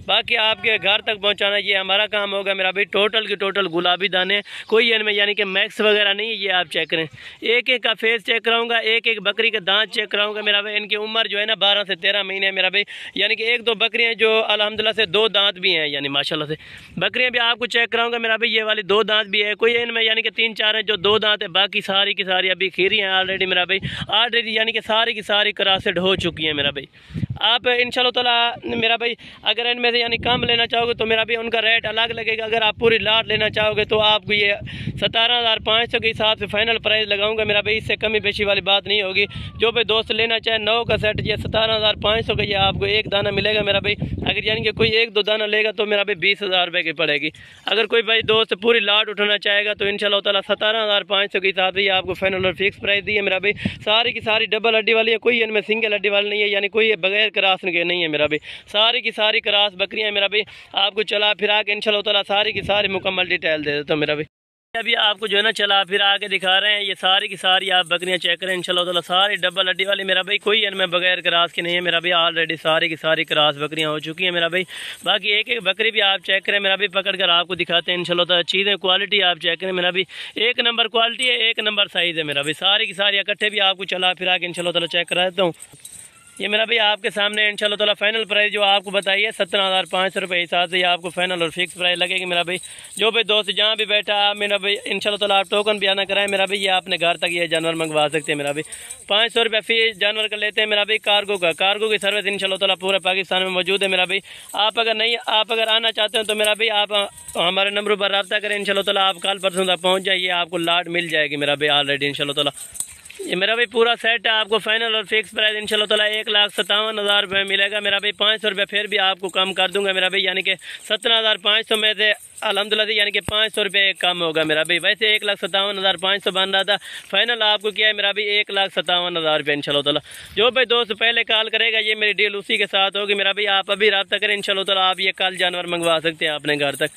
باقی آپ کے گھر تک پہنچانا یہ ہمارا کام ہوگا میرا بھائی۔ ٹوٹل کی ٹوٹل گلابی دانے، کوئی ان میں یعنی کہ میکس وغیرہ نہیں ہے۔ یہ آپ چیک کریں، ایک ایک کا فیس چیک کراؤں گا، ایک ایک بکری کا دانت چیک کراؤں گا میرا بھائی۔ ان کی عمر جو ہے نا 12 سے 13 مہینے ہے میرا بھائی، یعنی کہ ایک دو بکریاں جو الحمدللہ سے 2 دانت بھی ہیں، یعنی ماشاءاللہ سے بکریاں بھی آپ کو چیک کراؤں گا میرا بھائی۔ یہ والی 2 دانت بھی ہے، کوئی ان میں یعنی کہ 3-4 ہیں جو 2 دانت ہے، باقی ساری کی ساری ابھی کھیری ہیں آلریڈی میرا بھائی، آلریڈی یعنی کہ ساری کی ساری کراسڈ ہو چکی ہیں میرا بھائی۔ آپ انشاءاللہ تعالی میرا بھائی اگر ان میں سے یعنی کم لینا چاہو گے تو میرا بھائی ان کا ریٹ الگ لگے گا۔ اگر آپ پوری لاٹ لینا چاہو گے تو آپ کو یہ 17,500 کے حساب سے فائنل پرائز لگاؤں گا میرا بھائی، اس سے کمی بیشی والی بات نہیں ہوگی۔ جو بھی دوست لینا چاہے 9 کا سیٹ یہ 17,500 کا یہ آپ کو ایک دانہ ملے گا میرا بھائی۔ اگر یعنی کہ کوئی 1-2 دانہ لے گا تو میرا بھائی 20,000 روپے کی پڑے گی۔ اگر کوئی بھائی دوست پوری لاٹ اٹھانا چاہے گا تو انشاءاللہ تعالی 17,500 کے حساب سے یہ آپ کو فائنل اور فکس پرائز دی ہے میرا بھائی۔ ساری کی ساری ڈبل ہڈی والی ہے، کوئی ان میں سنگل ہڈی والی نہیں ہے، یعنی کوئی بغیر کراس کے نہیں ہے میرا بھائی۔ ساری کی ساری کراس بکریاں ہیں میرا بھائی، آپ کو چلا پھرا کے انشاءاللہ تعالی ساری کی ساری مکمل ڈیٹیل دے دیتا ہوں میرا بھائی۔ ابھی آپ کو جو ہے نا چلا پھرا کے دکھا رہے ہیں، یہ ساری کی ساری آپ بکریاں چیک کریں انشاءاللہ تعالی، ساری ڈبل ہڈی والی میرا بھائی، کوئی ان میں بغیر کراس کی نہیں ہے میرا بھائی۔ آلریڈی ساری کی ساری کراس بکریاں ہو چکی ہیں میرا بھائی۔ باقی ایک ایک بکری بھی آپ چیک کریں میرا بھائی، پکڑ کر آپ کو دکھاتے ہیں انشاءاللہ تعالی چیزیں، کوالٹی آپ چیک کریں میرا بھائی، 1 نمبر کوالٹی ہے، 1 نمبر سائز ہے میرا بھائی۔ ساری کی ساری اکٹھے بھی آپ کو چلا پھرا کے انشاءاللہ تعالی چیک کرا دیتا ہوں۔ یہ میرا بھائی آپ کے سامنے انشاءاللہ تعالی فائنل پرائز جو آپ کو بتائیے 17,500 روپے حساب سے یہ آپ کو فائنل اور فکس پرائز لگے گی میرا بھائی۔ جو بھی دوست جہاں بھی بیٹھا میرا بھائی انشاءاللہ تعالی آپ ٹوکن بھی آنا کرائیں میرا بھائی، یہ اپنے گھر تک یہ جانور منگوا سکتے ہیں میرا بھائی۔ 500 روپے فی جانور کا لیتے ہیں میرا بھائی کارگو کا، کارگو کی سروس انشاءاللہ تعالی پورے پاکستان میں موجود ہے میرا بھائی۔ آپ اگر آنا چاہتے ہیں تو میرا بھائی آپ ہمارے نمبر پر رابطہ کریں انشاءاللہ تعالی، آپ کل پرسوں تک پہنچ جائیے، آپ کو لاٹ مل جائے گی میرا بھائی آلریڈی انشاءاللہ تعالی۔ یہ میرا بھائی پورا سیٹ ہے، آپ کو فائنل اور فکس پرائز انشاءاللہ تعالی 1,57,000 روپے ملے گا میرا بھائی۔ 500 روپے پھر بھی آپ کو کم کر دوں گا میرا بھائی، یعنی کہ 17,500 میں سے الحمدللہ سے یعنی کہ 500 روپے کم ہوگا میرا بھائی۔ ویسے 1,57,500 بن رہا تھا، فائنل آپ کو کیا ہے میرا بھائی 1,57,000 روپے انشاءاللہ تعالی۔ جو بھائی دوست پہلے کال کرے گا یہ میری ڈیل اسی کے ساتھ ہوگی میرا بھائی، آپ ابھی رابطہ کریں انشاءاللہ تعالی، آپ یہ کل جانور منگوا سکتے ہیں اپنے گھر تک۔